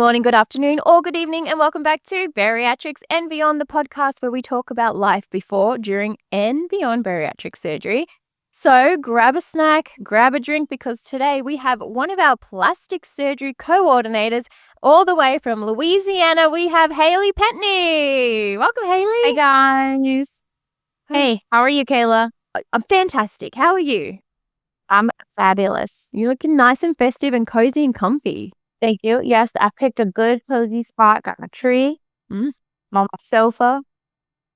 morning, good afternoon, or good evening, and welcome back to Bariatrics and Beyond, the podcast where we talk about life before, during, and beyond bariatric surgery. So grab a snack, grab a drink, because today we have one of our plastic surgery coordinators all the way from Louisiana. We have Haley Pentney. Welcome, Haley. Hey, guys. Hey, how are you, Kayla? I'm fantastic. How are you? I'm fabulous. You're looking nice and festive and cozy and comfy. Thank you. Yes, I picked a good cozy spot. Got my tree. I'm on my sofa.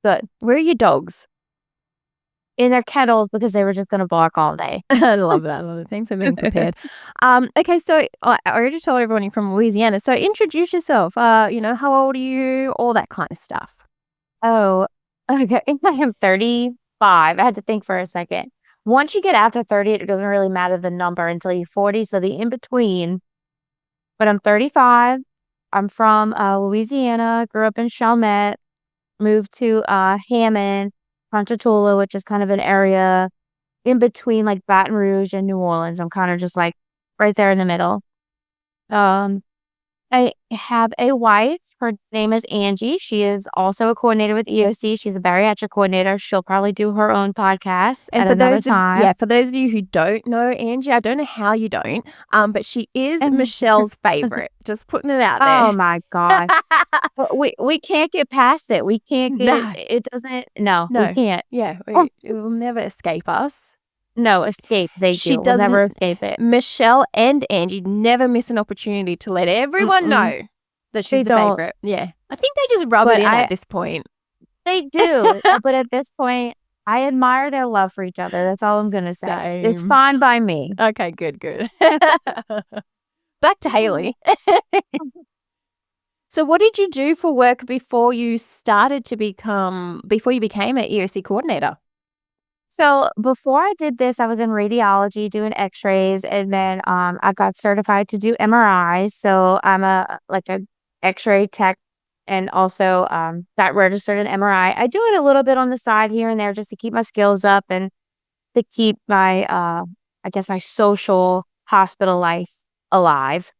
Good. Where are your dogs? In their kennels because they were just going to bark all day. I love that. I love it. Thanks for being prepared. Okay, so I already told everyone you're from Louisiana. So introduce yourself. How old are you? All that kind of stuff. Oh, okay. I am 35. I had to think for a second. Once you get after 30, it doesn't really matter the number until you're 40. So the in-between. But I'm 35. I'm from Louisiana. Grew up in Chalmette. Moved to Hammond, Ponchatoula, which is kind of an area in between like Baton Rouge and New Orleans. I'm kind of just like right there in the middle. I have a wife. Her name is Angie. She is also a coordinator with EOC. She's a bariatric coordinator. She'll probably do her own podcast at another time. For those of you who don't know Angie, I don't know how you don't, but she is Michelle's favorite. Just putting it out there. Oh my God. we can't get past it. We can't get it. Doesn't. No, we can't. Yeah, it will never escape us. No, escape. We'll never escape it. Michelle and Angie never miss an opportunity to let everyone know that she's the favorite. Yeah. I think they just rub it in at this point. They do. But at this point, I admire their love for each other. That's all I'm going to say. Same. It's fine by me. Okay, good. Back to Haley. So what did you do for work before you became an EOC coordinator? So before I did this, I was in radiology doing x-rays, and then I got certified to do MRIs. So I'm a x-ray tech, and also got registered in MRI. I do it a little bit on the side here and there just to keep my skills up and to keep my, my social hospital life alive.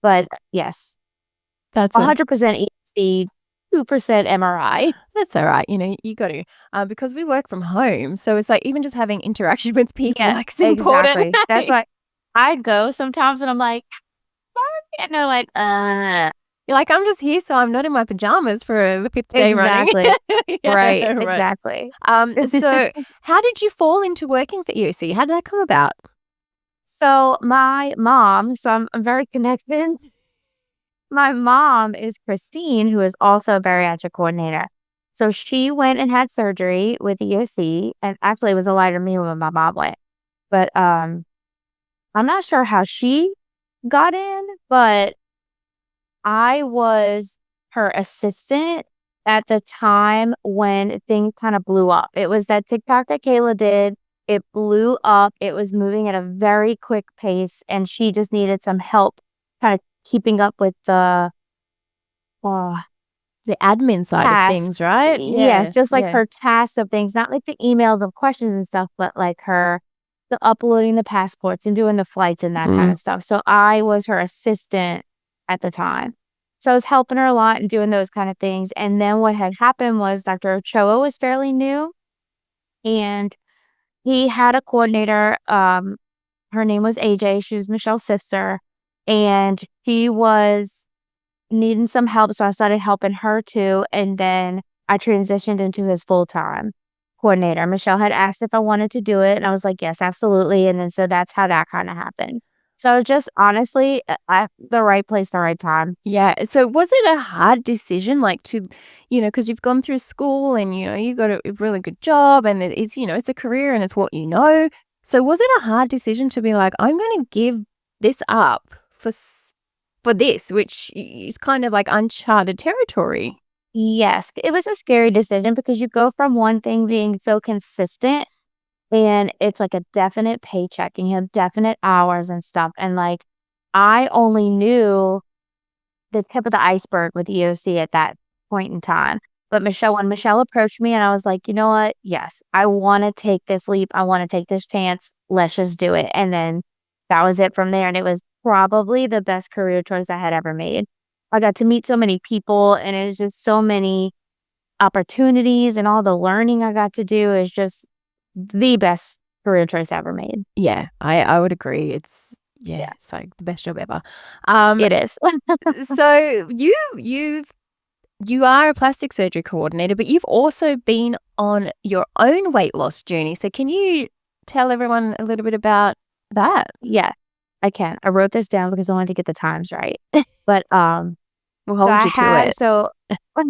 But yes, that's 100% EOC, 2% MRI. That's all right. You got to, because we work from home. So it's like even just having interaction with people, it's important. Exactly. That's why I go sometimes and I'm like, and they're like, You're like, I'm just here, so I'm not in my pajamas for the fifth day running. Right. Exactly. So how did you fall into working for EOC? How did that come about? So my mom, I'm very connected. My mom is Christine, who is also a bariatric coordinator. So she went and had surgery with EOC, and actually it was a lighter meal when my mom went. But I'm not sure how she got in, but I was her assistant at the time when things kind of blew up. It was that TikTok that Kayla did. It blew up. It was moving at a very quick pace, and she just needed some help kind of keeping up with the admin side tasks. Of things, right? Yes, just like her tasks of things, not like the emails of questions and stuff, but like the uploading the passports and doing the flights and that kind of stuff. So I was her assistant at the time. So I was helping her a lot and doing those kind of things. And then what had happened was Dr. Ochoa was fairly new, and he had a coordinator. Her name was AJ. She was Michelle's sister. And she was needing some help, so I started helping her too. And then I transitioned into his full-time coordinator. Michelle had asked if I wanted to do it, and I was like, yes, absolutely. And then so that's how that kind of happened. So just honestly, the right place, the right time. Yeah. So was it a hard decision, because you've gone through school and, you got a really good job and it's, it's a career and it's what you know. So was it a hard decision to be like, I'm going to give this up for this, which is kind of like uncharted territory? Yes, it was a scary decision because you go from one thing being so consistent and it's like a definite paycheck and you have definite hours and stuff. And like, I only knew the tip of the iceberg with EOC at that point in time. But when Michelle approached me and I was like, you know what? Yes, I want to take this leap. I want to take this chance. Let's just do it. And then that was it from there. And it was probably the best career choice I had ever made. I got to meet so many people, and it's just so many opportunities, and all the learning I got to do is just the best career choice I ever made. Yeah, I would agree. It's Yeah. it's like the best job ever. It is. So you are a plastic surgery coordinator, but you've also been on your own weight loss journey. So can you tell everyone a little bit about that? Yeah, I can. I wrote this down because I wanted to get the times right. But, We'll so hold I you to had it. so I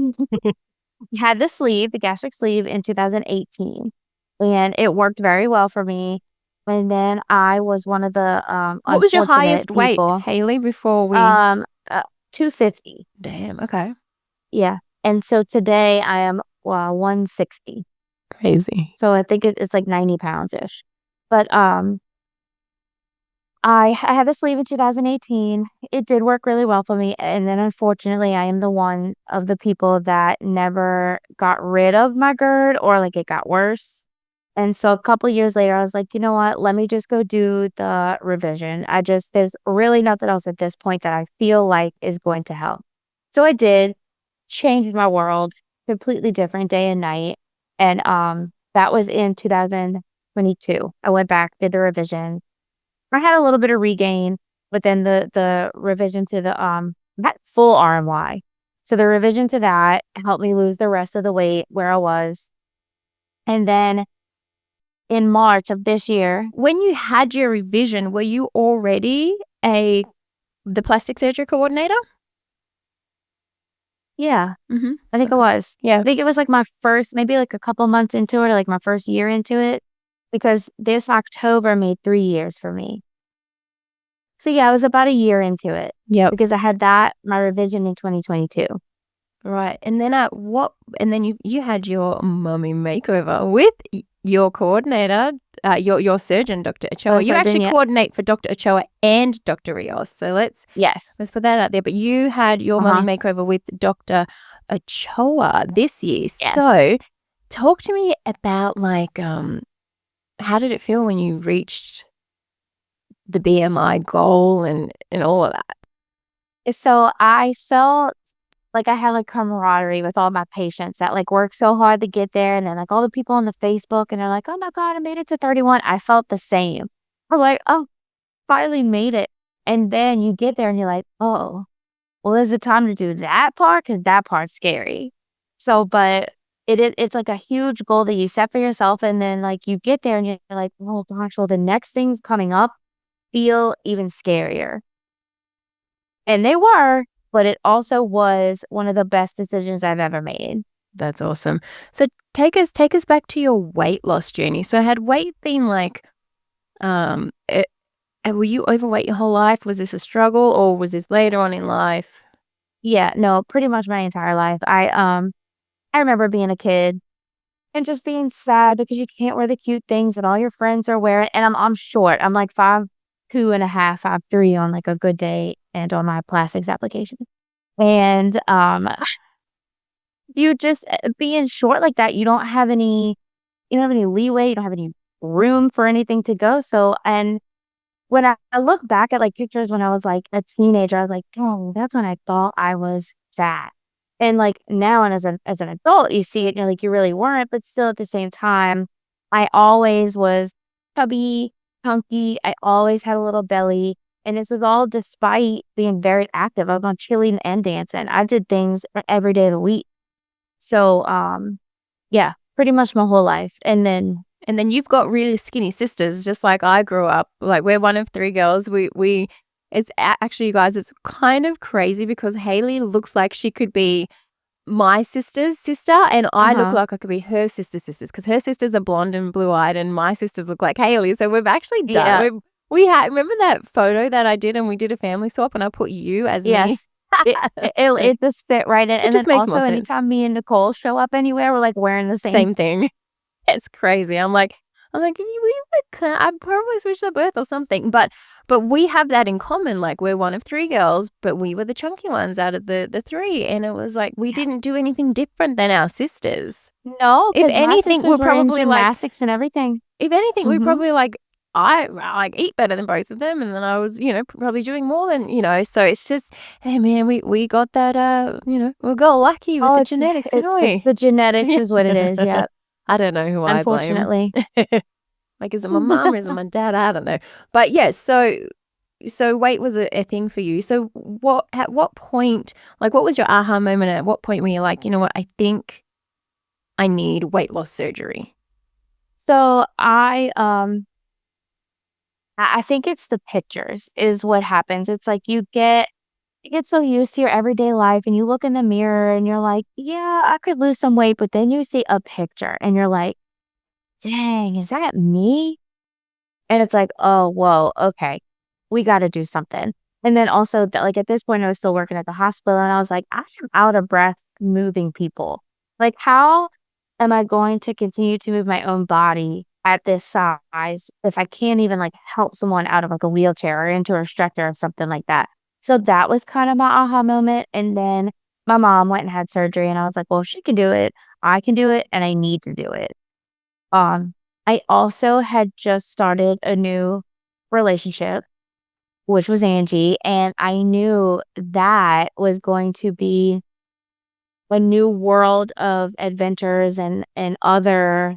had the sleeve, the gastric sleeve in 2018, and it worked very well for me. And then I was one of the, What was your unfortunate highest weight, people. Haley, before we Um, 250. Damn, okay. Yeah. And so today I am, 160. Crazy. So I think it's like 90 pounds-ish. But, I had the sleeve in 2018. It did work really well for me, and then unfortunately, I am the one of the people that never got rid of my GERD, or, like, it got worse. And so a couple years later, I was like, "You know what? Let me just go do the revision." There's really nothing else at this point that I feel like is going to help. So I did, changed my world, completely different day and night, and, that was in 2022. I went back, did the revision. I had a little bit of regain, but then the revision to the, not full RMY. So the revision to that helped me lose the rest of the weight where I was. And then in March of this year. When you had your revision, were you already the plastic surgery coordinator? Yeah, Mhm. I think it Okay. was. Yeah. I think it was like my first, maybe like a couple months into it, or like my first year into it, because this October made 3 years for me. So yeah, I was about a year into it Yep. because I had my revision in 2022. Right. And then you had your mummy makeover with your coordinator, your surgeon, Dr. Ochoa. You Surgeon, actually yeah. coordinate for Dr. Ochoa and Dr. Rios. So let's Yes. put that out there. But you had your mummy makeover with Dr. Ochoa this year. Yes. So talk to me about how did it feel when you reached the BMI goal and all of that? So I felt like I had like camaraderie with all my patients that like worked so hard to get there. And then like all the people on the Facebook, and they're like, "Oh my God, I made it to 31." I felt the same. I was like, "Oh, finally made it." And then you get there and you're like, "Oh, well, is it time to do that part? Because that part's scary." So, but it's like a huge goal that you set for yourself. And then like you get there and you're like, "Oh gosh, well, the next thing's coming up feel even scarier." And they were, but it also was one of the best decisions I've ever made. That's awesome. So take us back to your weight loss journey. So had weight been were you overweight your whole life? Was this a struggle, or was this later on in life? Yeah, no, pretty much my entire life. I remember being a kid and just being sad because you can't wear the cute things that all your friends are wearing. And I'm short. I'm like 5'2.5", 5'3" on like a good day and on my plastics application. And you just being short like that, you don't have any leeway, you don't have any room for anything to go. So, and when I look back at like pictures when I was like a teenager, I was like, "Dang, that's when I thought I was fat." And like now, and as an adult, you see it and you're like, you really weren't, but still at the same time, I always was chubby, chunky. I always had a little belly. And this was all despite being very active. I was on cheerleading and dancing. I did things every day of the week. So, yeah, pretty much my whole life. And then you've got really skinny sisters, just like I grew up. Like, we're one of 3 girls. Actually, you guys, it's kind of crazy because Haley looks like she could be my sister's sister, and I look like I could be her sister's sisters, because her sisters are blonde and blue-eyed, and my sisters look like Haley. So we've actually done. We had, remember that photo that I did, and we did a family swap, and I put you as me. Yes. It just fit right in. And just then makes more also sense. anytime me and Nicole show up anywhere, we're like wearing the Same thing. It's crazy. I'm like, I probably switched our birth or something. But we have that in common. Like, we're one of 3 girls, but we were the chunky ones out of the 3. And it was like, we didn't do anything different than our sisters. No, If because my anything, sisters we're were in probably like, gymnastics and everything. if anything, we're probably like I like eat better than both of them, and then I was, probably doing more than, so it's just, hey man, we got that, we got lucky with Oh, the genetics, didn't it's we? the genetics is what it is, yep, I don't know who I blame. unfortunately. Like, is it my mom or is it my dad? I don't know. But yes, so weight was a thing for you. So at what point, like, what was your aha moment? At what point were you like, you know what, I think I need weight loss surgery? So I think it's the pictures is what happens. It's like you get so used to your everyday life and you look in the mirror and you're like, yeah, I could lose some weight, but then you see a picture and you're like, dang, is that me? And it's like, oh, whoa, okay, we got to do something. And then also, like at this point, I was still working at the hospital and I was like, I am out of breath moving people. Like, how am I going to continue to move my own body at this size if I can't even like help someone out of like a wheelchair or into a stretcher or something like that? So that was kind of my aha moment. And then my mom went and had surgery, and I was like, well, if she can do it, I can do it, and I need to do it. Um, I also had just started a new relationship, which was Angie, and I knew that was going to be a new world of adventures and other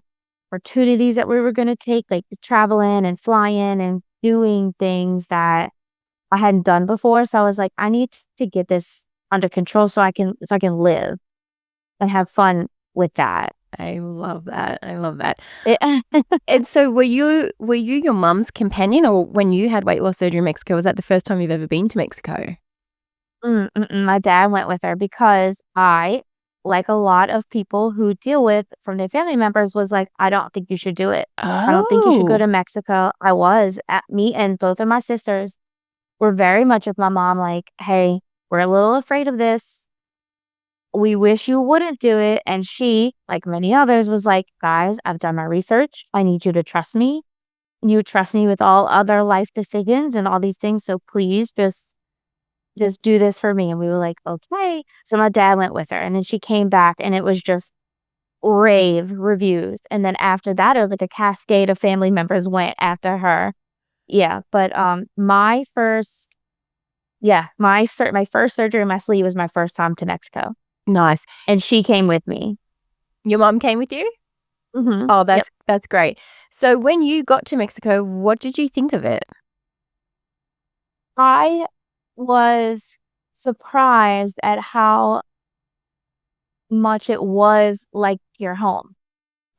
opportunities that we were gonna take, like traveling and flying and doing things that I hadn't done before. So I was like, I need to get this under control so I can live and have fun with that. I love that. I love that. It And so were you your mum's companion, or when you had weight loss surgery in Mexico, was that the first time you've ever been to Mexico? My dad went with her because I, like a lot of people who deal with from their family members, was like, "I don't think you should do it. I don't think you should go Oh. to Mexico." I was at me and both of my sisters were very much with my mom, like, "Hey, we're a little afraid of this. We wish you wouldn't do it." And she, like many others, was like, "Guys, I've done my research. I need you to trust me. You trust me with all other life decisions and all these things. So please just do this for me." And we were like, okay. So my dad went with her, and then she came back and it was just rave reviews. And then after that, it was like a cascade of family members went after her. Yeah. But my first surgery in my sleeve was my first time to Mexico. Nice. And she came with me. Your mum came with you? Oh, Yep. that's great. So when you got to Mexico, what did you think of it? I was surprised at how much it was like your home.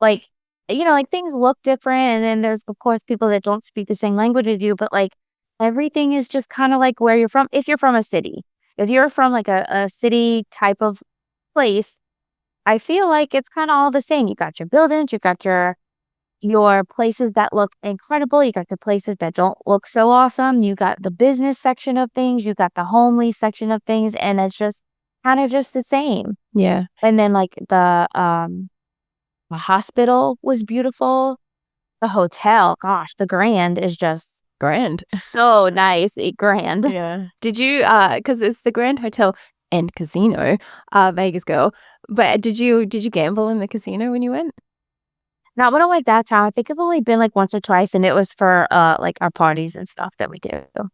Like, like things look different, and then there's of course people that don't speak the same language as you, but like everything is just kind of like where you're from. If you're from a city, if you're from like a city type of place, I feel like it's kind of all the same. You got your buildings, you got your places that look incredible, you got the places that don't look so awesome, you got the business section of things, you got the homely section of things, and it's just kind of just the same. Yeah. And then like the hospital was beautiful. The hotel, gosh, the Grand is just Grand. so nice. Grand. Yeah. Did you, because it's the Grand Hotel and Casino, Vegas girl, but did you gamble in the casino when you went? Not when I went that time. I think I've only been like once or twice, and it was for like our parties and stuff that we do.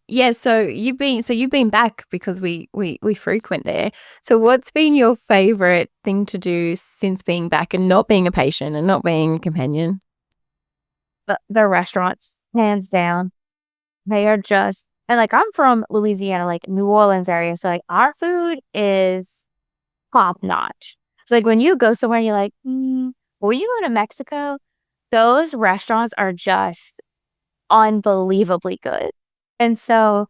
Yeah, so you've been back because we frequent there. So what's been your favorite thing to do since being back and not being a patient and not being a companion? The restaurants, hands down. They are just, and like I'm from Louisiana, like New Orleans area, so like our food is top notch. So like when you go somewhere, you're like, when you go to Mexico, those restaurants are just unbelievably good. And so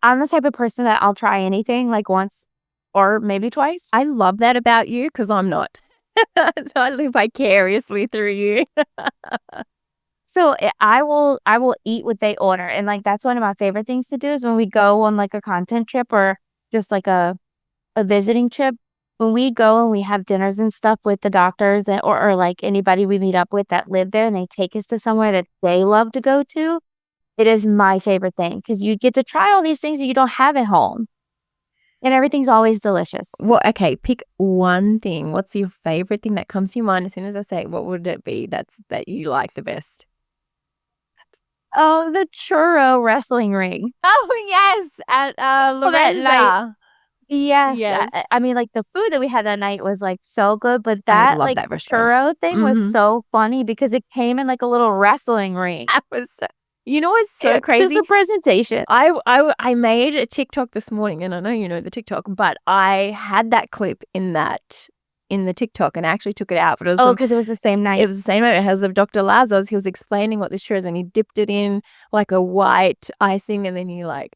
I'm the type of person that I'll try anything like once or maybe twice. I love that about you because I'm not. So I live vicariously through you. So I will eat what they order. And like that's one of my favorite things to do is when we go on like a content trip or just like a visiting trip. When we go and we have dinners and stuff with the doctors or like anybody we meet up with that live there and they take us to somewhere that they love to go to, it is my favorite thing because you get to try all these things that you don't have at home. And everything's always delicious. Well, okay, pick one thing. What's your favorite thing that comes to your mind as soon as I say it? What would it be that you like the best? Oh, the churro wrestling ring. Oh, yes, at, Oh, that night. Lorenza. Yes. Yes. I mean, like, the food that we had that night was, like, so good, but I that, love like, that restaurant. churro thing was Mhm. so funny because it came in, like, a little wrestling ring. That was so you know what's so Just crazy? the presentation. I made a TikTok this morning, and I know you know the TikTok, but I had that clip in the TikTok, and I actually took it out, but Oh, because it was the same it night. was the same way as of Dr. Lazar's. He was explaining what this churro is, and he dipped it in, like, a white icing, and then he, like,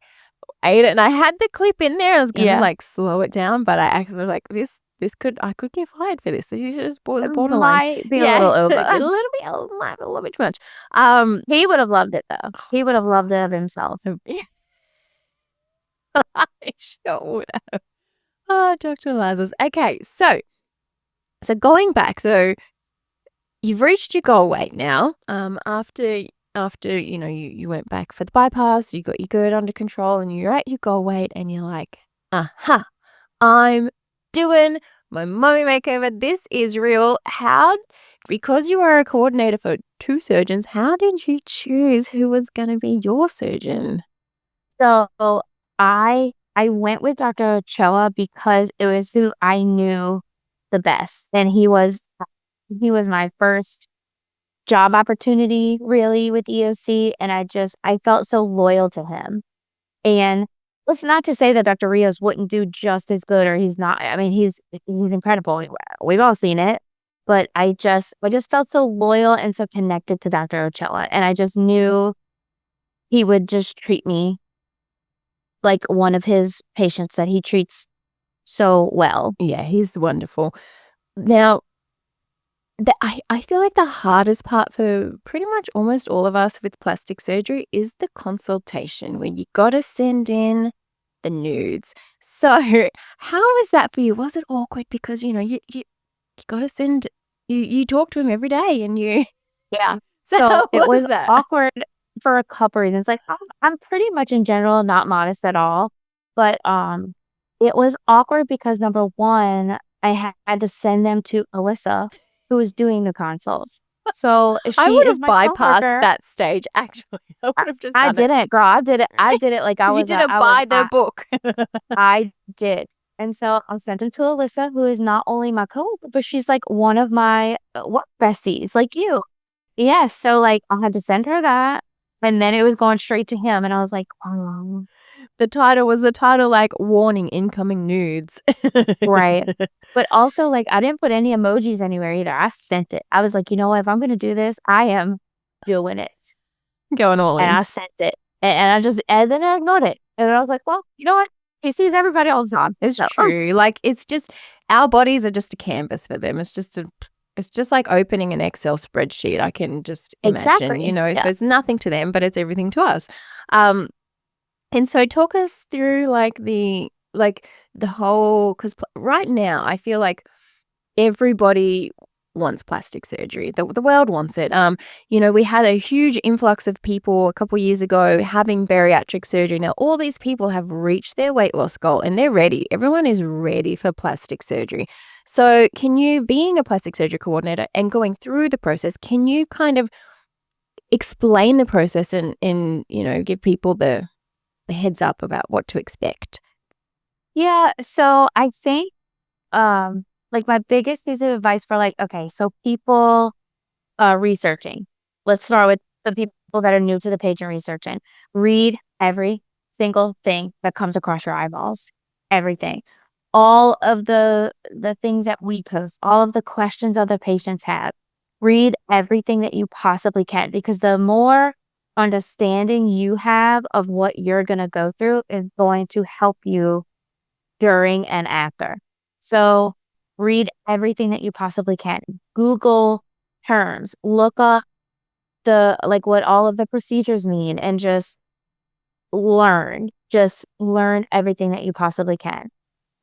ate it, and I had the clip in there. I was gonna, Yeah. like, slow it down, but I actually was like, "This could I could get fired for this." So you just was It borderline. might be a Yeah, little a over. little bit might be a little bit too much. He would have loved it, though. He would have loved it of himself. Yeah, I sure would have. Oh, Dr. Lazarus. Okay, so going back, so you've reached your goal weight now. After you went back for the bypass, you got your GERD under control, and you're at your goal weight, and you're like, aha, I'm doing my mummy makeover. This is real. Because you are a coordinator for 2 surgeons, how did you choose who was going to be your surgeon? So I went with Dr. Ochoa because it was who I knew the best, and he was my first job opportunity really with EOC, and I felt so loyal to him. And it's not to say that Dr. Rios wouldn't do just as good or he's not. I mean, he's incredible. We've all seen it. But I just felt so loyal and so connected to Dr. Ochoa. And I just knew he would just treat me like one of his patients that he treats so well. Yeah, he's wonderful. Now, I feel like the hardest part for pretty much almost all of us with plastic surgery is the consultation, where you gotta send in the nudes. So, how was that for you? Was it awkward because, you gotta send you talk to him every day, and you Yeah. so So how it was was that? awkward for a couple reasons. Like I'm pretty much in general not modest at all, but it was awkward because number one, I had to send them to Alyssa, who was doing the consults. So I she would is have my bypassed coworker. that stage, actually. I I, would have just I done it. didn't, girl. I did it like I You was didn't buy the book. I did. And so I sent him to Alyssa, who is not only my coworker, but she's like one of my work besties, like you. Yes, so, like, I had to send her that, and then it was going straight to him, and I was like, "Oh." The title, like, "Warning, incoming nudes." Right. But also, like, I didn't put any emojis anywhere either, I sent it. I was like, "You know what? If I'm gonna do this, I am doing it." Going all And in. I sent it, and then I ignored it, and I was like, "Well, you know what? He sees everybody all the time, It's so." true. Like, it's just our bodies are just a canvas for them. It's just like opening an Excel spreadsheet, I can just imagine, Exactly. so Yeah. it's nothing to them, but it's everything to us. Um, and so talk us through, the whole 'cause pl right now, I feel like everybody wants plastic surgery. The world wants it. We had a huge influx of people a couple years ago having bariatric surgery. Now, all these people have reached their weight loss goal, and they're ready. Everyone is ready for plastic surgery. So, being a plastic surgery coordinator and going through the process, can you kind of explain the process and give people the heads up about what to expect? Yeah, so I think, like, my biggest piece of advice for, like okay, so people, researching. Let's start with the people that are new to the page and researching. Read every single thing that comes across your eyeballs. Everything. All of the things that we post, all of the questions other patients have. Read everything that you possibly can because the more understanding you have of what you're gonna go through is going to help you during and after. So read everything that you possibly can. Google terms, look up what all of the procedures mean and just learn everything that you possibly can.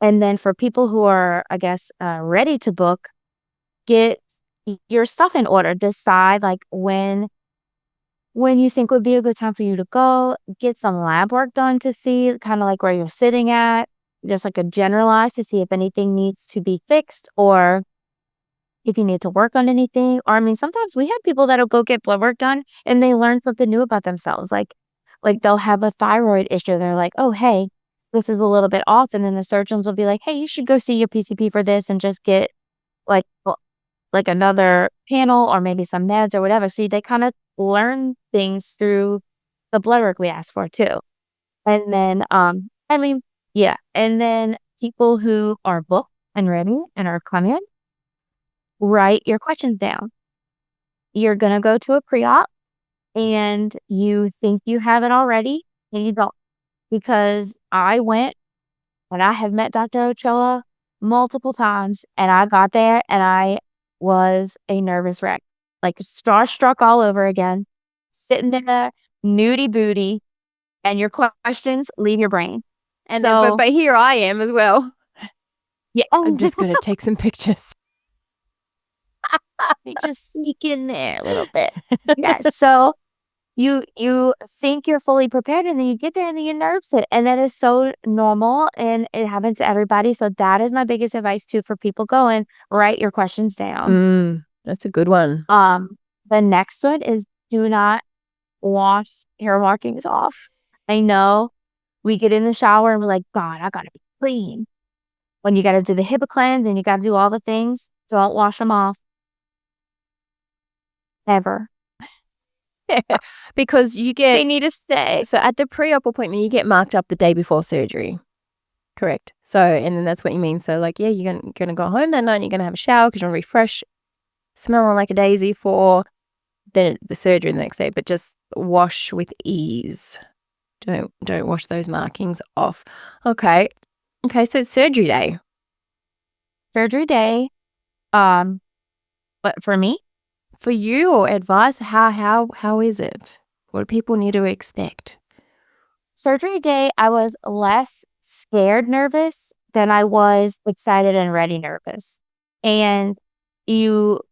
And then for people who are, I guess, ready to book, get your stuff in order. Decide like when you think would be a good time for you to go. Get some lab work done to see kind of like where you're sitting at, just like a generalized to see if anything needs to be fixed or if you need to work on anything. Or I mean, sometimes we have people that'll go get blood work done and they learn something new about themselves. Like they'll have a thyroid issue. They're like, oh, hey, this is a little bit off. And then the surgeons will be like, hey, you should go see your PCP for this and just get like like another panel or maybe some meds or whatever. So they kind of learn things through the blood work we ask for too. And then, I mean, yeah. And then people who are booked and ready and are coming, write your questions down. You're going to go to a pre-op and you think you have it already and you don't. Because I went and I have met Dr. Ochoa multiple times and I got there and I was a nervous wreck, like starstruck all over again, sitting there, nudie booty, and your questions leave your brain. And so, but here I am as well. Yeah, I'm just going to take some pictures. Just sneak in there a little bit. Yeah, so you think you're fully prepared and then you get there and then your nerves hit. And that is so normal and it happens to everybody. So that is my biggest advice too for people going, write your questions down. That's a good one. The next one is do not wash hair markings off. I know we get in the shower and we're like, God, I gotta be clean. When you gotta do the HIPAA cleanse and you gotta do all the things, don't wash them off. Ever. Because they need to stay. So at the pre-op appointment, you get marked up the day before surgery. Correct. So, and then that's what you mean. So like, yeah, you're going to go home that night, you're going to have a shower because you're going to refresh, smelling like a daisy for the surgery the next day, but just wash with ease. Don't wash those markings off. Okay. So it's surgery day. But for me? For you or advice, how is it? What do people need to expect? Surgery day, I was less scared nervous than I was excited and ready nervous. And you're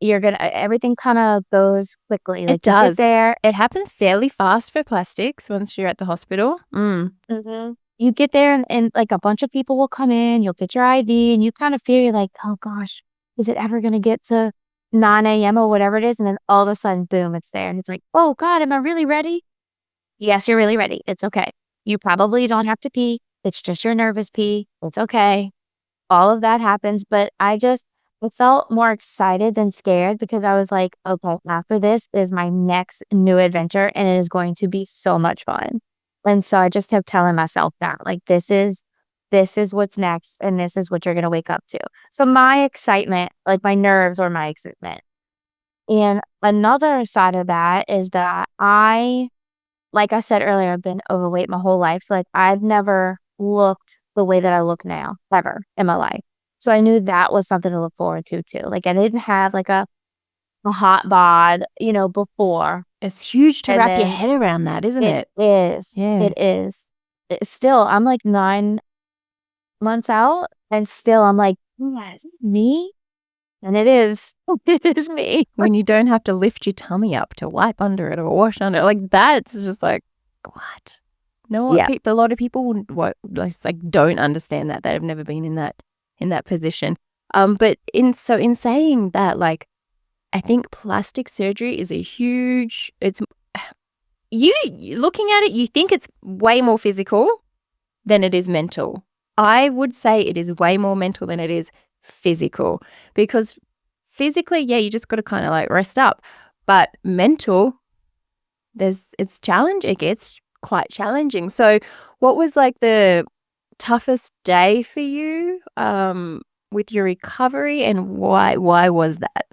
gonna everything kind of goes quickly. Like it does. You get there. It happens fairly fast for plastics once you're at the hospital. You get there and like a bunch of people will come in. You'll get your IV and you kind of feel you're like, oh gosh, is it ever gonna get to 9 a.m. or whatever it is? And then all of a sudden, boom, it's there. And it's like, oh God, am I really ready? Yes, you're really ready. It's okay. You probably don't have to pee. It's just your nervous pee. It's okay. All of that happens. But I felt more excited than scared because I was like, okay, after this is my next new adventure and it is going to be so much fun. And so I just kept telling myself that, like, this is what's next and this is what you're going to wake up to. So my excitement, like my nerves or my excitement. And another side of that is that like I said earlier, I've been overweight my whole life. So like I've never looked the way that I look now, ever in my life. So I knew that was something to look forward to too. Like I didn't have like a hot bod, before. It's huge to wrap your head around that, isn't it? It is. Yeah. It is. Still, I'm like 9 months out and still I'm like, yeah, is it me? And it is. It is me. When you don't have to lift your tummy up to wipe under it or wash under it, like that's just like, what? No, yeah. A lot of people don't understand that. They've never been in that position. But in saying that, like, I think plastic surgery is it's you looking at it, you think it's way more physical than it is mental. I would say it is way more mental than it is physical, because physically, yeah, you just got to kind of like rest up, but mental, it gets quite challenging. So what was like the toughest day for you with your recovery, and why was that?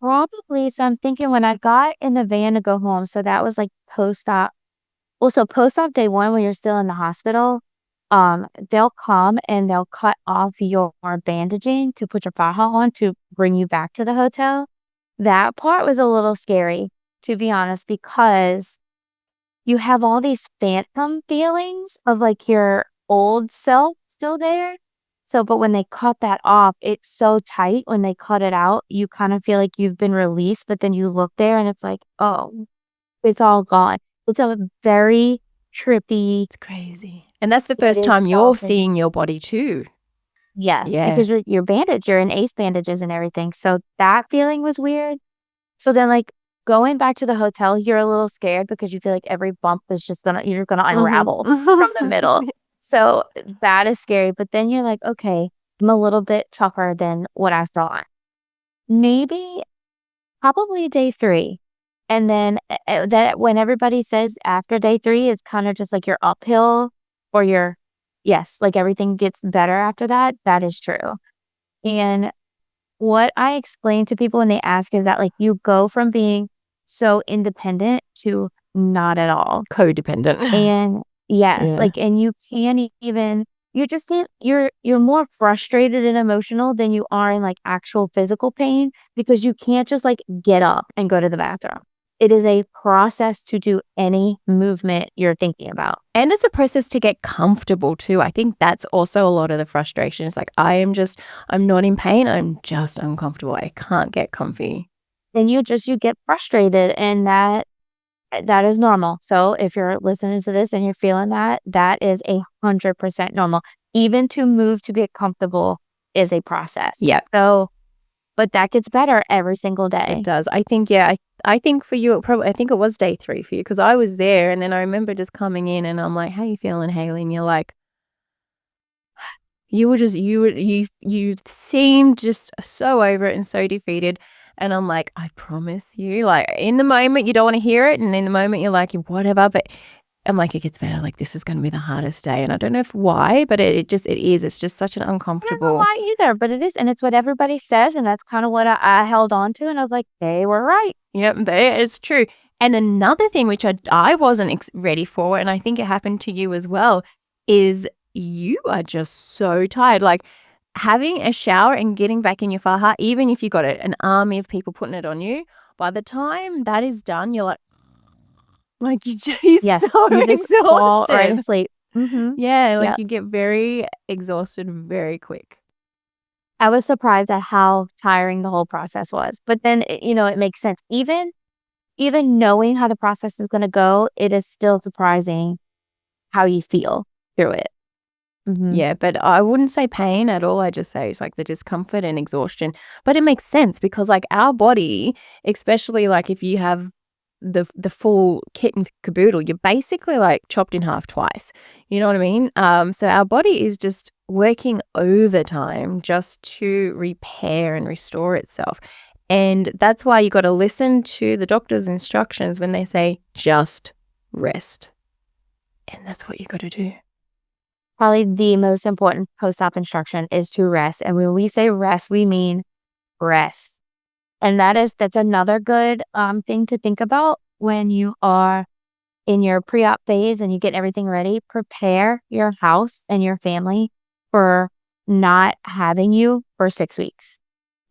Probably, so I'm thinking when I got in the van to go home, so that was like post-op. Well, so post-op day 1 when you're still in the hospital, they'll come and they'll cut off your bandaging to put your faja on to bring you back to the hotel. That part was a little scary, to be honest, because you have all these phantom feelings of like your old self still there. So, but when they cut that off, it's so tight. When they cut it out, you kind of feel like you've been released, but then you look there and it's like, oh, it's all gone. It's a very trippy. It's crazy. And that's the first time you're seeing your body too. Yes, Yeah. because you're bandaged, you're in ACE bandages and everything, so that feeling was weird. So then, like, going back to the hotel, you're a little scared because you feel like every bump is just you're gonna unravel from the Mhm. middle. So that is scary, but then you're like, "Okay, I'm a little bit tougher than what I thought." Maybe probably day 3, and then, that when everybody says after day 3, it's kinda just like you're uphill or you're yes, like everything gets better after that, that is true. And what I explain to people when they ask is that, like, you go from being so independent to not at all. Codependent. And yes, Yeah. like, and you can't even you just can't you're more frustrated and emotional than you are in, like, actual physical pain because you can't just, like, get up and go to the bathroom. It is a process to do any movement you're thinking about. And it's a process to get comfortable too. I think that's also a lot of the frustration. It's like, I'm not in pain. I'm just uncomfortable. I can't get comfy. And you get frustrated, and that is normal. So if you're listening to this and you're feeling that, that is 100% normal. Even to move to get comfortable is a process. Yeah, So, but that gets better every single it day. does. I think, yeah, I think for you, I think it was day 3 for you because I was there and then I remember just coming in and I'm like, how you feeling, Haley? And you're like, you were just, you seemed just so over it and so defeated. And I'm like, I promise you, like in the moment, you don't want to hear it. And in the moment, you're like, whatever. But I'm like, it gets better. Like, this is going to be the hardest day. And I don't know if why, but it is. It's just such an I don't know uncomfortable. why either, but it is. And it's what everybody says. And that's kind of what I held on to. And I was like, they were right. Yep, it's true. And another thing which I wasn't ready for, and I think it happened to you as well, is you are just so tired. Like having a shower and getting back in your faja, even if you got an army of people putting it on you, by the time that is done, you're like you're Yes. so You just fall right exhausted. asleep. Mm-hmm. Yeah, like Yeah. you get very exhausted very quick. I was surprised at how tiring the whole process was. But then, it makes sense. Even knowing how the process is gonna go, it is still surprising how you feel through it. Mhm. Yeah, but I wouldn't say pain at all. I just say it's like the discomfort and exhaustion. But it makes sense because like our body, especially like if you have the full kit and caboodle, you're basically like chopped in half twice. You know what I mean? So our body is just working overtime just to repair and restore itself. And that's why you got to listen to the doctor's instructions when they say just rest. And that's what you got to do. Probably the most important post-op instruction is to rest, and when we say rest, we mean rest. And that's another good, thing to think about when you are in your pre-op phase and you get everything ready. Prepare your house and your family for not having you for 6 weeks.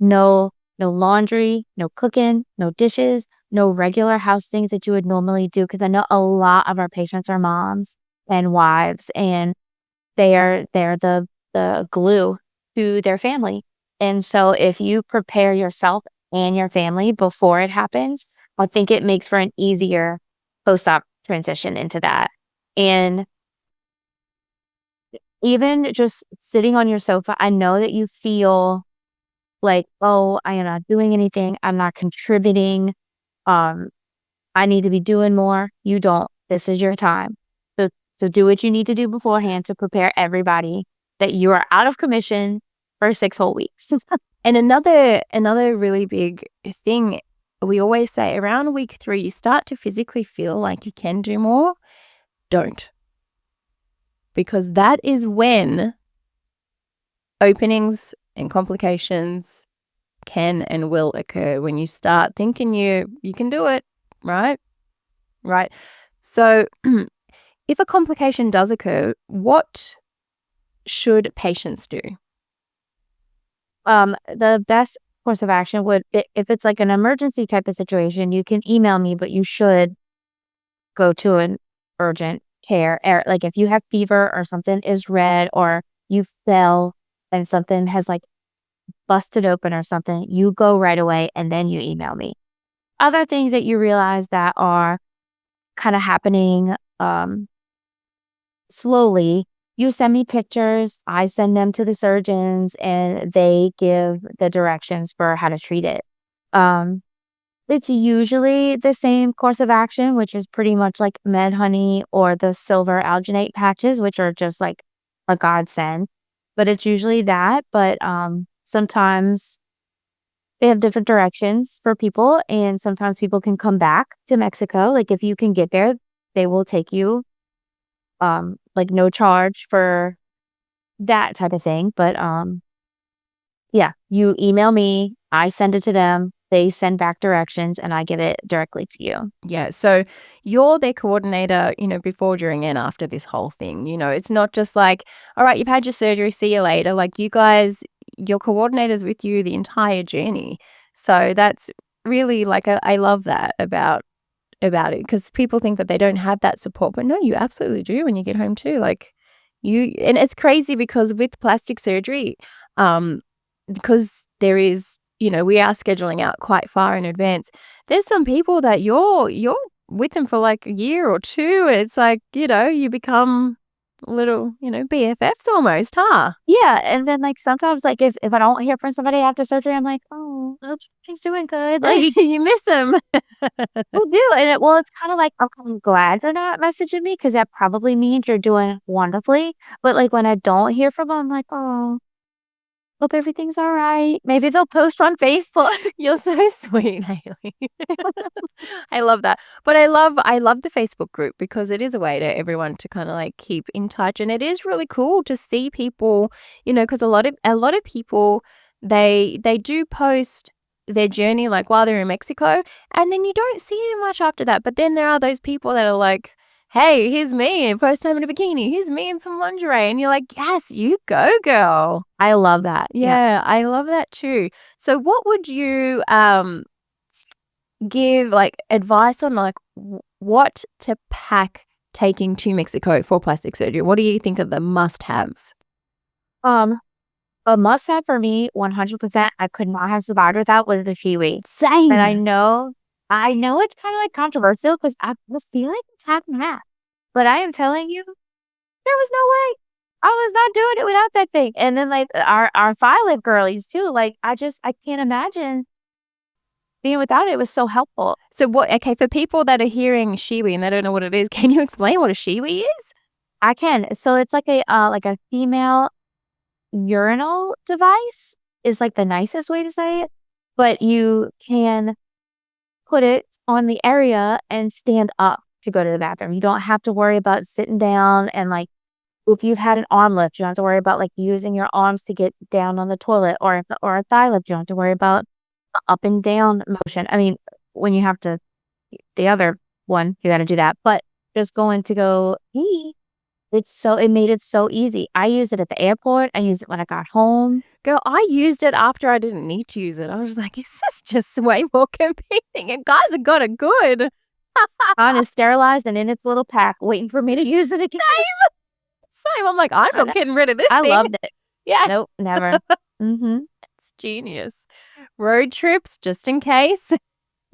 No laundry, no cooking, no dishes, no regular house things that you would normally do. Because I know a lot of our patients are moms and wives, and they're the glue to their family. And so if you prepare yourself and your family before it happens, I think it makes for an easier post-op transition into that. And even just sitting on your sofa, I know that you feel like, "Oh, I am not doing anything. I'm not contributing. Um, I need to be doing more." You don't. This is your time. So so do what you need to do beforehand to prepare everybody that you are out of commission for 6 whole weeks. And another really big thing we always say around week 3, you start to physically feel like you can do more. Don't. Because that is when openings and complications can and will occur when you start thinking you can do it, right? Right. So if a complication does occur, what should patients do? The best course of action if it's like an emergency type of situation, you can email me, but you should go to an urgent care. Like if you have fever or something is red or you fell and something has like busted open or something, you go right away and then you email me. Other things that you realize that are kind of happening slowly you send me pictures, I send them to the surgeons, and they give the directions for how to treat it. It's usually the same course of action, which is pretty much like Med Honey or the silver alginate patches, which are just like a godsend. But it's usually that. But sometimes they have different directions for people, and sometimes people can come back to Mexico. Like if you can get there, they will take you like no charge for that type of thing. But yeah, you email me, I send it to them, they send back directions, and I give it directly to you. Yeah. So you're their coordinator, before, during, and after this whole thing. It's not just like, all right, you've had your surgery, see you later. Like you guys, your coordinator's with you the entire journey. So that's really like, I love that about it, because people think that they don't have that support, but no, you absolutely do when you get home too. Like and it's crazy because with plastic surgery, because there is, we are scheduling out quite far in advance. There's some people that you're with them for like a year or two, and it's like, you become little, BFFs almost, huh? Yeah, and then, like, sometimes, like, if I don't hear from somebody after surgery, I'm like, "Oh, hope she's doing good." Like, You miss them. we do, and it's kinda like, I'm glad they're not messaging me because that probably means you're doing wonderfully, but, like, when I don't hear from them, I'm like, "Oh, hope everything's alright." Maybe they'll post on Facebook. You're so sweet, Haley. I love that. But I love the Facebook group because it is a way to everyone to kind of like keep in touch, and it is really cool to see people, because a lot of people, they do post their journey like while they're in Mexico, and then you don't see them much after that. But then there are those people that are like, "Hey, here's me, first time in a bikini. Here's me in some lingerie." And you're like, "Yes, you go, girl." I love that. Yeah. Yeah, I love that too. So what would you give like advice on like what to pack taking to Mexico for plastic surgery? What do you think are the must-haves? Um, a must-have for me, 100%, I could not have survived without, was the kiwi. And Same. I know it's kinda, like, controversial because I feel like it's half and half, but I am telling you, there was no way. I was not doing it without that thing, and then, like, our thigh lip girlies too, like, I can't imagine being without it. It was so helpful. So okay, for people that are hearing shiwi and they don't know what it is, can you explain what a shiwi is? I can. So it's like a female urinal device is, like, the nicest way to say it, but you can put it on the area and stand up to go to the bathroom. You don't have to worry about sitting down and, like, if you've had an arm lift, you don't have to worry about, like, using your arms to get down on the toilet, or a thigh lift, you don't have to worry about the up and down motion. I mean, when you have to the other one, you gotta do that, but just going to go pee, it made it so easy. I used it at the airport, I used it when I got home. Girl, I used it after I didn't need to use it. I was like, this is just way more competing, and guys have got it good. Mine is sterilized and in its little pack waiting for me to use it again. Same. I'm like, I'm I not getting rid of this I thing. loved it. Yeah. Nope, never. Mhm, It's genius. Road trips, just in case.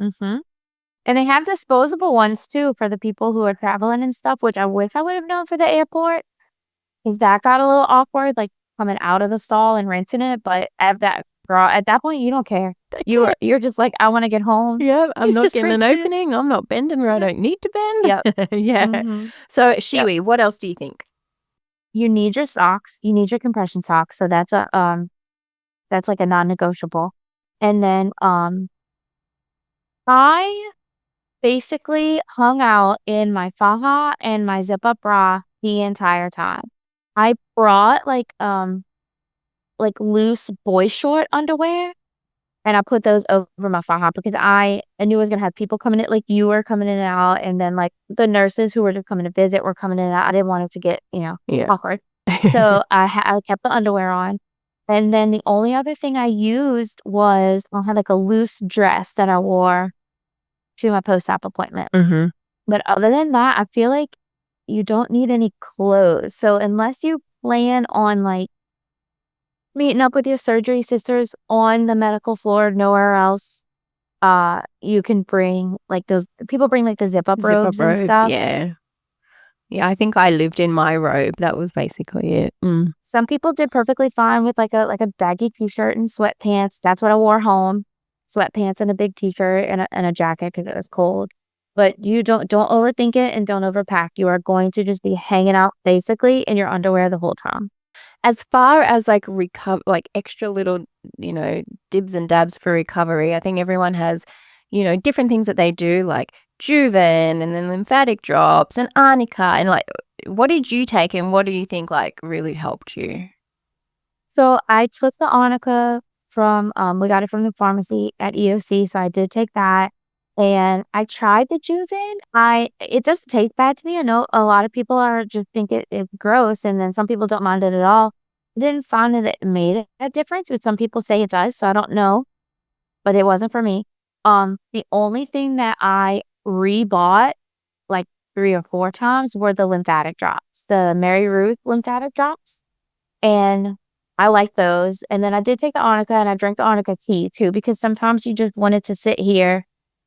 mhm. And they have disposable ones too for the people who are traveling and stuff, which I wish I would have known for the airport, 'cause that got a little awkward, like, coming out of the stall and rinsing it, but at that point, you don't care. You're just like, "I wanna get home." Yeah, I'm You not just getting an rinse it. opening. I'm not bending where I Yep. don't need to Yep. bend. Yeah. Mhm. So, Yep. shiwi, what else do you think? You need your socks, you need your compression socks, so that's like a non-negotiable. And then, I basically hung out in my faja and my zip-up bra the entire time. I brought, like, loose boy short underwear, and I put those over my faja because I knew I was gonna have people coming in, like, you were coming in and out, and then, like, the nurses who were just coming to visit were coming in and out. I didn't want it to get, Yeah. awkward. So, I kept the underwear on, and then the only other thing I used was I had, like, a loose dress that I wore to my post-op appointment. Mhm. But other than that, I feel like you don't need any clothes. So unless you plan on, like, meeting up with your surgery sisters on the medical floor, nowhere else, you can bring, like, those people bring, like, the zip-up Zip-up robes and robes, stuff. yeah. Yeah, I think I lived in my robe. That was basically it. Some people did perfectly fine with like a baggy t-shirt and sweatpants. That's what I wore home. Sweatpants and a big t-shirt and a jacket because it was cold. But you don't overthink it and don't overpack. You are going to just be hanging out basically in your underwear the whole time. As far as like extra little, dibs and dabs for recovery, I think everyone has, different things that they do, like Juven and then lymphatic drops and arnica. And like, what did you take and what do you think like really helped you? So I took the arnica from we got it from the pharmacy at EOC, so I did take that. And I tried the Juven. It doesn't taste bad to me. I know a lot of people are just think it's gross, and then some people don't mind it at all. I didn't find that it made a difference, but some people say it does, so I don't know. But it wasn't for me. The only thing that I rebought like 3 or 4 times were the lymphatic drops, the Mary Ruth lymphatic drops. And I like those. And then I did take the arnica and I drank the arnica tea too, because sometimes you just wanted to sit here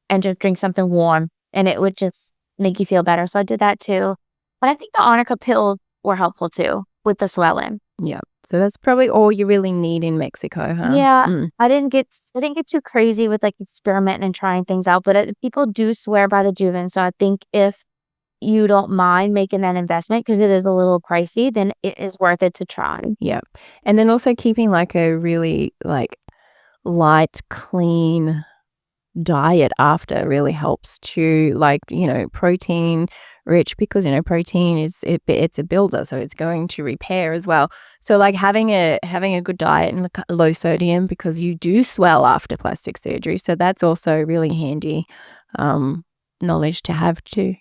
and just drink something warm and it would just make you feel better. So I did that too. But I think the arnica pills were helpful too with the swelling. Yeah. So that's probably all you really need in Mexico, huh? Yeah. I didn't get too crazy with like experimenting and trying things out, but people do swear by the Juven. So I think if you don't mind making that investment because it is a little pricey, then it is worth it to try. Yep. And then also keeping like a really like light, clean diet after really helps too, like, protein rich, because, protein it's a builder, so it's going to repair as well. So like having a good diet and low sodium, because you do swell after plastic surgery. So that's also really handy knowledge to have too.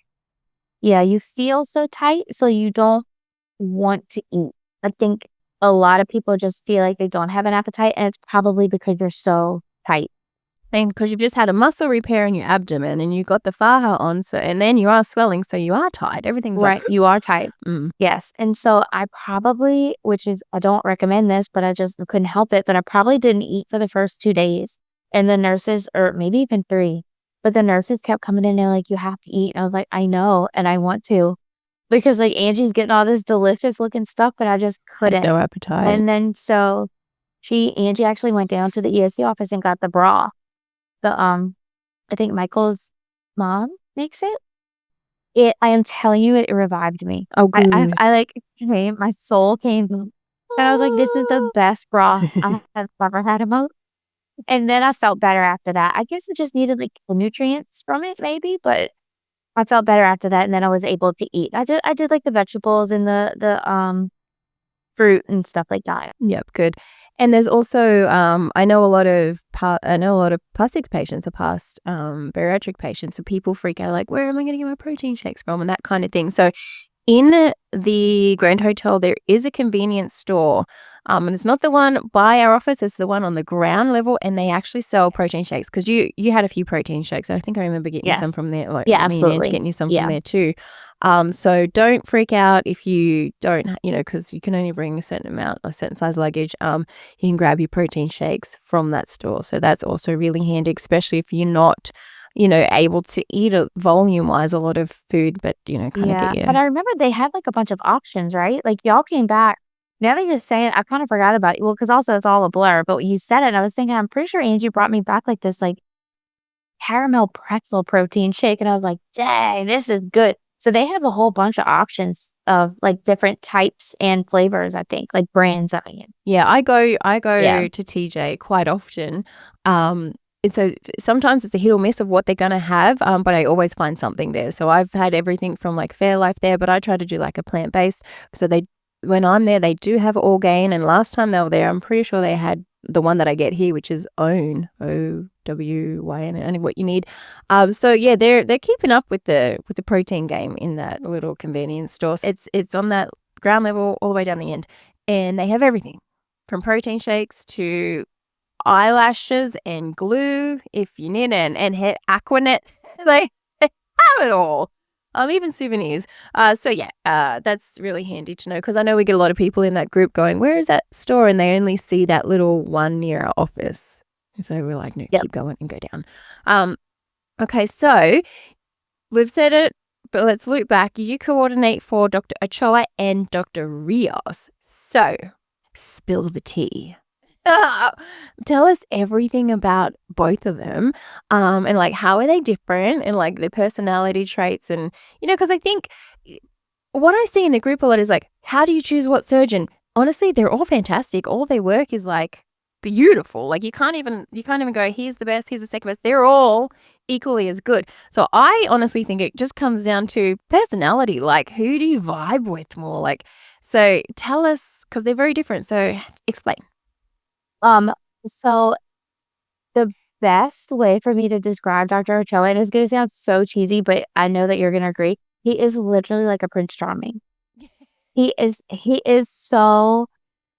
Yeah, you feel so tight, so you don't want to eat. I think a lot of people just feel like they don't have an appetite, and it's probably because you're so tight. And because you've just had a muscle repair in your abdomen and you got the faja on, so and then you are swelling, so you are tight. Everything's right. You are tight. Mm. Yes. And so I probably, which is, I don't recommend this, but I just couldn't help it. But I probably didn't eat for the first 2 days. And the nurses, or maybe even 3, but the nurses kept coming in. They're like, you have to eat. And I was like, I know. And I want to. Because like Angie's getting all this delicious looking stuff, but I just couldn't. No appetite. And then so Angie actually went down to the EOC office and got the bra. I think Michael's mom makes it. I am telling you, it revived me. Oh, good. I like, my soul came, and I was like, this is the best bra I have ever had in my life. And then I felt better after that. I guess I just needed like the nutrients from it, maybe, but I felt better after that. And then I was able to eat. I did like the vegetables and the fruit and stuff like that. Yep, good. And there's also I know a lot of plastics patients are past bariatric patients, so people freak out like, where am I going to get my protein shakes from and that kind of thing. So in the Grand Hotel, there is a convenience store, and it's not the one by our office, it's the one on the ground level, and they actually sell protein shakes, because you had a few protein shakes. I think I remember getting some from there. Like, yeah, me and absolutely. Ange getting you some from there too. So don't freak out if you don't, because you can only bring a certain size luggage. You can grab your protein shakes from that store. So that's also really handy, especially if you're not able to eat volume-wise a lot of food, but, kind of get you. But I remember they had like a bunch of options, right? Like y'all came back. Now that you're saying, I kind of forgot about it. Well, because also it's all a blur, but you said it, and I was thinking, I'm pretty sure Angie brought me back like this like caramel pretzel protein shake, and I was like, dang, this is good. So they have a whole bunch of options of like different types and flavors, I think, like brands. I mean, yeah, I go to TJ quite often. And so sometimes it's a hit or miss of what they're going to have, but I always find something there. So I've had everything from like Fairlife there, but I try to do like a plant-based. So when I'm there, they do have Orgain. And last time they were there, I'm pretty sure they had the one that I get here, which is OWYN, OWYN, only what you need. So yeah, they're keeping up with the protein game in that little convenience store. It's on that ground level all the way down the end, and they have everything from protein shakes to eyelashes and glue if you need, and hair Aquanet. They have it all. Even souvenirs. So yeah, that's really handy to know, because I know we get a lot of people in that group going, where is that store? And they only see that little one near our office. And so we're like, no, keep going and go down. Okay, so we've said it but let's loop back. You coordinate for Dr. Ochoa and Dr. Rios. So, spill the tea. Tell us everything about both of them, and like how are they different, and like their personality traits, and because I think what I see in the group a lot is like, how do you choose what surgeon? Honestly, they're all fantastic. All their work is like beautiful. Like you can't even go, here's the best, here's the second best. They're all equally as good. So I honestly think it just comes down to personality. Like who do you vibe with more? Like, so tell us, because they're very different. So explain. So the best way for me to describe Dr. Ochoa, and it's gonna sound so cheesy, but I know that you're gonna agree, he is literally like a Prince Charming. He is so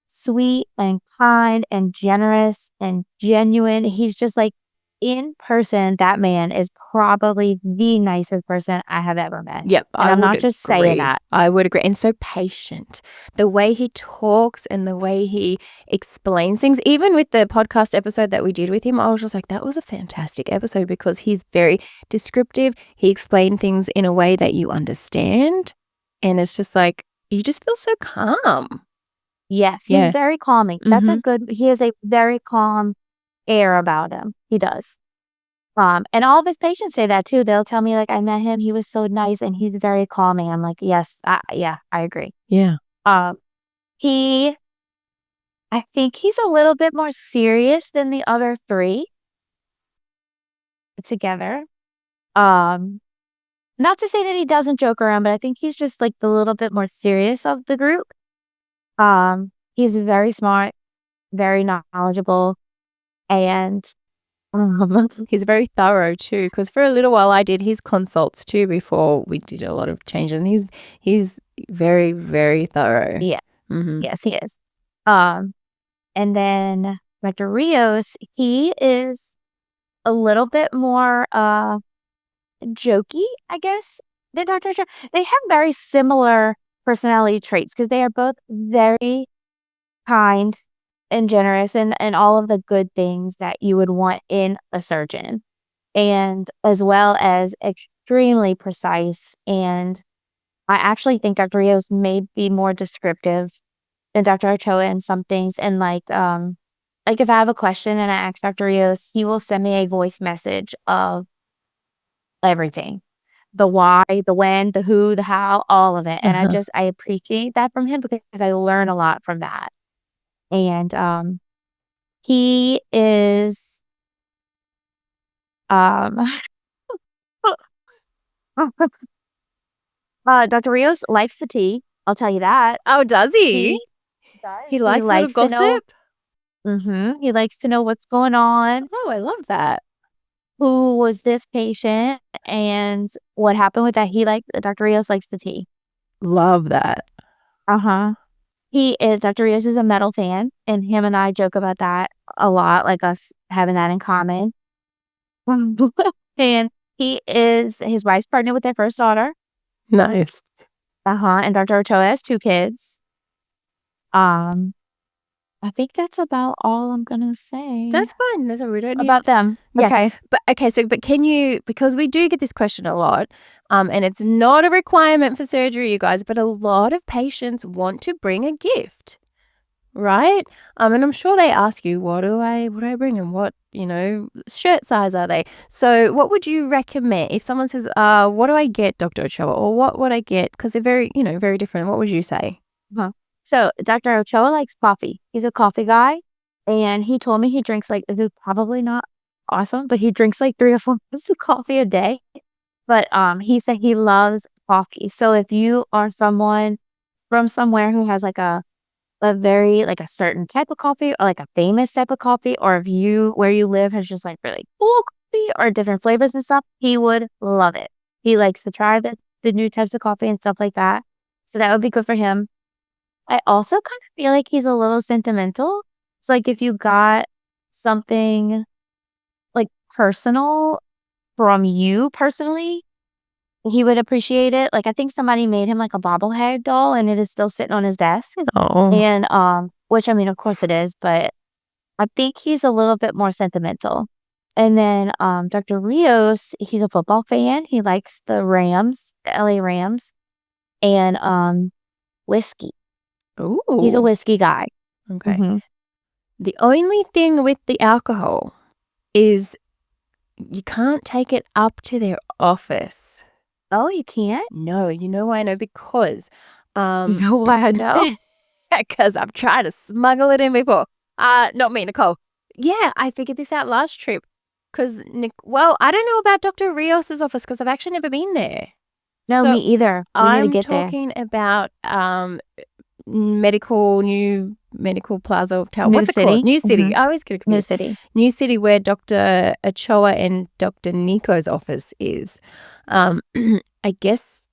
sweet and kind and generous and genuine. He's just like, in person, that man is probably the nicest person I have ever met. Yep, And I'm not just saying that. I would agree. And so patient. The way he talks and the way he explains things, even with the podcast episode that we did with him, I was just like, that was a fantastic episode because he's very descriptive. He explained things in a way that you understand. And it's just like, you just feel so calm. Yes, he's very calming. That's he has a very calm air about him. He does. And all of his patients say that too. They'll tell me like, I met him, he was so nice and he's very calming. I'm like, yes, I agree. Yeah. I think he's a little bit more serious than the other three together. Not to say that he doesn't joke around, but I think he's just like the little bit more serious of the group. He's very smart, very knowledgeable, and he's very thorough too, because for a little while I did his consults too before we did a lot of changes, and he's very, very thorough. Yeah. Yes, he is. And then Dr. Rios, he is a little bit more jokey, I guess, than Dr. Ochoa. They have very similar personality traits because they are both very kind and generous and all of the good things that you would want in a surgeon, and as well as extremely precise. And I actually think Dr. Rios may be more descriptive than Dr. Ochoa in some things. And like if I have a question and I ask Dr. Rios, he will send me a voice message of everything. The why, the when, the who, the how, all of it. And I appreciate that from him because I learn a lot from that. And he is Dr. Rios likes the tea, I'll tell you that. Oh, does he? He does. He likes little gossip? He likes to know what's going on. Oh, I love that. Who was this patient and what happened with that? Dr. Rios likes the tea. Love that. Dr. Rios is a metal fan, and him and I joke about that a lot, like us having that in common. And his wife's pregnant with their first daughter. Nice. And Dr. Ochoa has 2 kids. I think that's about all I'm gonna say. That's fine. That's we don't need about them. Yeah. Okay. But can you, because we do get this question a lot, and it's not a requirement for surgery, you guys, but a lot of patients want to bring a gift, right? And I'm sure they ask you, what do I bring, and what, shirt size are they? So what would you recommend if someone says, what do I get, Dr. Ochoa, or what would I get? Because they're very, very different. What would you say? So Dr. Ochoa likes coffee. He's a coffee guy, and he told me he drinks this is probably not awesome, but he drinks 3 or 4 cups of coffee a day. But he said he loves coffee. So if you are someone from somewhere who has a very a certain type of coffee, or a famous type of coffee, or if where you live has just really cool coffee or different flavors and stuff, he would love it. He likes to try the new types of coffee and stuff like that. So that would be good for him. I also kind of feel like he's a little sentimental. It's if you got something personal from you personally, he would appreciate it. I think somebody made him a bobblehead doll, and it is still sitting on his desk. Oh. And which, of course it is, but I think he's a little bit more sentimental. And then Dr. Rios, he's a football fan. He likes the Rams, the LA Rams, and whiskey. He's a Ooh. whiskey guy. Okay. Mhm. The only thing with the alcohol is you can't take it up to their office. Oh, you can't? No, you know why I know? Because, You know why I know? because I've tried to smuggle it in before. Not me, Nicole. Yeah, I figured this out last trip. Because, well, I don't know about Dr. Rios's office because I've actually never been there. No, me So either. We need to I'm get there. talking about new medical plaza. New What's it called? City. New City. Mhm. I always get New confused. City. New City, where Dr. Ochoa and Dr. Nico's office is. I guess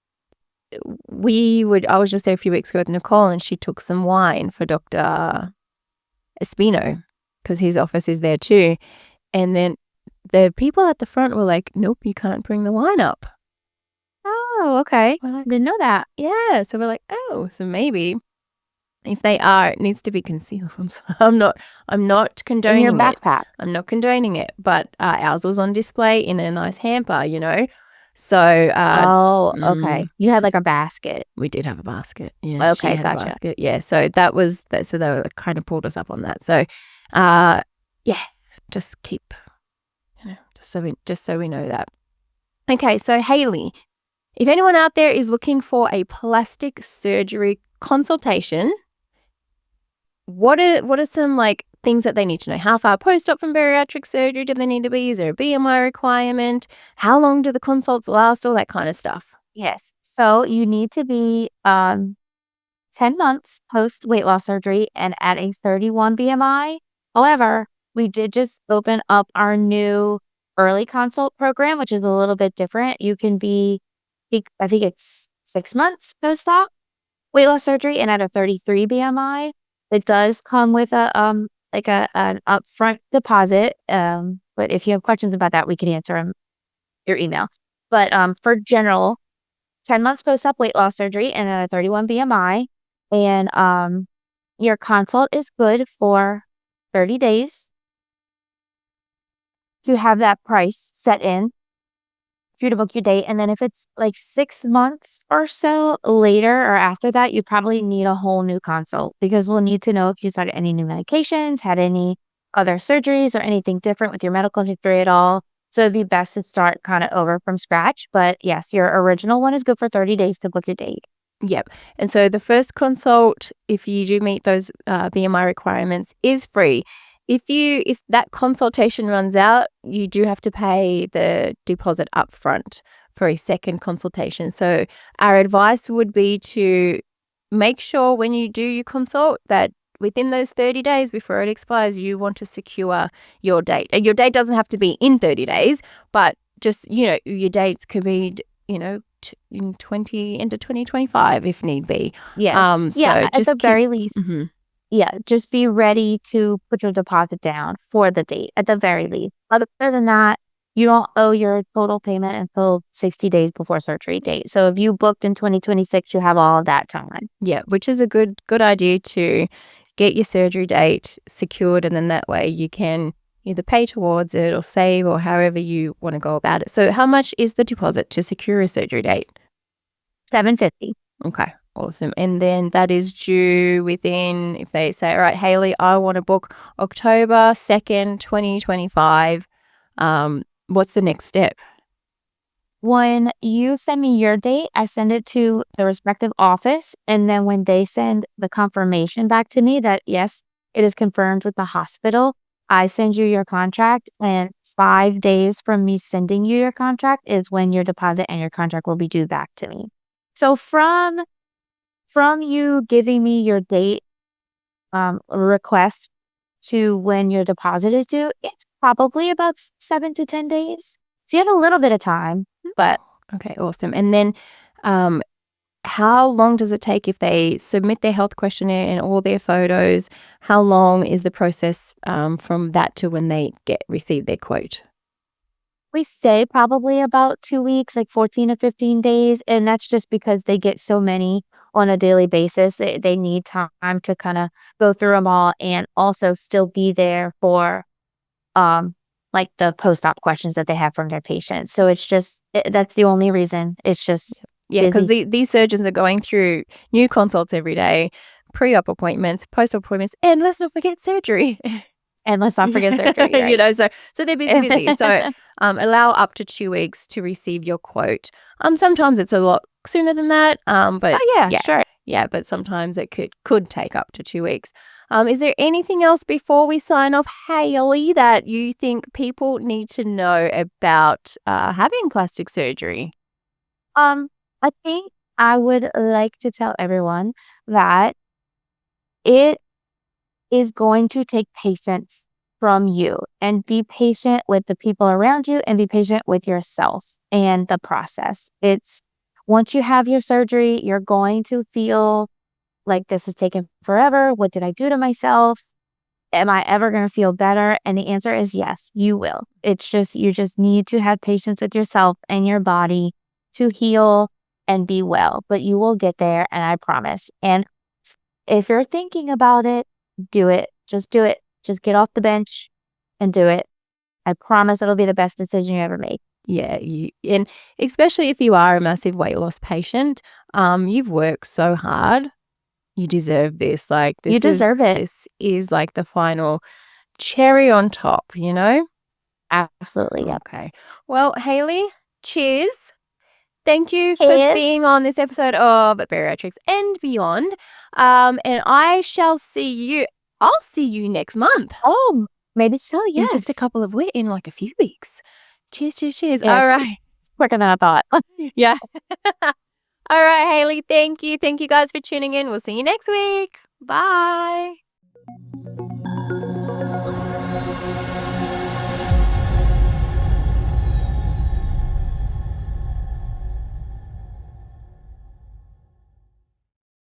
I was just there a few weeks ago with Nicole and she took some wine for Dr. Espino because his office is there too. And then the people at the front were like, nope, you can't bring the wine up. Oh, okay. We're like, Didn't know that. yeah. So we're like, oh, so maybe if they are, it needs to be concealed. I'm not In your condoning it. backpack. I'm not condoning it, but ours was on display in a nice hamper, So Oh, okay. You had like a basket. we did have a basket. Yeah, she Okay, had a gotcha. basket. Yeah, so that was that. So they were kind of pulled us up on that. So, yeah, just keep, just so we know that. Okay, so Haley, if anyone out there is looking for a plastic surgery consultation, what are some like things that they need to know? How far post-op from bariatric surgery do they need to be? Is there a BMI requirement? How long do the consults last? All that kind of stuff. Yes. So you need to be 10 months post weight loss surgery and at a 31 BMI. However, we did just open up our new early consult program, which is a little bit different. You can be, I think it's 6 months post-op weight loss surgery and at a 33 BMI. It does come with an upfront deposit. But if you have questions about that, we can answer them your email. But for general, 10 months post-op weight loss surgery and a 31 BMI. And your consult is good for 30 days to have that price set in for you to book your date. And then if it's like 6 months or so later or after that, you probably need a whole new consult because we'll need to know if you started any new medications, had any other surgeries or anything different with your medical history at all. So it'd be best to start kind of over from scratch. But yes, your original one is good for 30 days to book your date. Yep. And so the first consult, if you do meet those BMI requirements, is free. If that consultation runs out, you do have to pay the deposit up front for a second consultation. So our advice would be to make sure when you do your consult that within those 30 days before it expires, you want to secure your date. And your date doesn't have to be in 30 days, but just, your dates could be, in 2025 if need be. Yes. So Yeah, at just the very least. Mhm. Yeah, just be ready to put your deposit down for the date at the very least. Other than that, you don't owe your total payment until 60 days before surgery date. So if you booked in 2026, you have all of that time. Yeah, which is a good idea to get your surgery date secured, and then that way you can either pay towards it or save or however you want to go about it. So how much is the deposit to secure a surgery date? $750. Okay, awesome. And then that is due within, if they say, all right, Haley, I want to book October 2nd, 2025. What's the next step? When you send me your date, I send it to the respective office. And then when they send the confirmation back to me that, yes, it is confirmed with the hospital, I send you your contract. And 5 days from me sending you your contract is when your deposit and your contract will be due back to me. So from you giving me your date request to when your deposit is due, it's probably about 7 to 10 days. So you have a little bit of time, but Okay, awesome. And then how long does it take if they submit their health questionnaire and all their photos? How long is the process from that to when they receive their quote? we say probably about 2 weeks, like 14 to 15 days. And that's just because they get so many on a daily basis. They need time to kind of go through them all and also still be there for like the post-op questions that they have from their patients. So it's just that's the only reason. It's just Yeah, because busy. these surgeons are going through new consults every day, pre-op appointments, post-op appointments, and let's not forget surgery. And let's not forget surgery, You right? know, so they're busy. So, allow up to 2 weeks to receive your quote. Sometimes it's a lot sooner than that, but Oh, yeah, yeah. sure. Yeah, but sometimes it could take up to 2 weeks. Is there anything else before we sign off, Haley, that you think people need to know about having plastic surgery? Um, I think I would like to tell everyone that it is going to take patience from you, and be patient with the people around you and be patient with yourself and the process. It's once you have your surgery, you're going to feel like this is taking forever. What did I do to myself? Am I ever going to feel better? And the answer is yes, you will. It's just, you just need to have patience with yourself and your body to heal and be well, but you will get there. And I promise. And if you're thinking about it, do it. Just do it. Just get off the bench and do it. I promise it'll be the best decision you ever make. Yeah, and especially if you are a massive weight loss patient, you've worked so hard. You deserve this. Like You deserve it. this is like the final cherry on top, you know? Absolutely. Yeah. Okay. Well, Haley, cheers. Thank you for being Cheers. on this episode of Bariatrics and Beyond. And I'll see you next month. Oh, maybe so. In just a Yes. couple of weeks, in like a few weeks. Cheers, cheers, cheers. Yeah, All it's right. quicker than I thought. Yeah. All right, Haley. Thank you. Thank you guys for tuning in. We'll see you next week. Bye.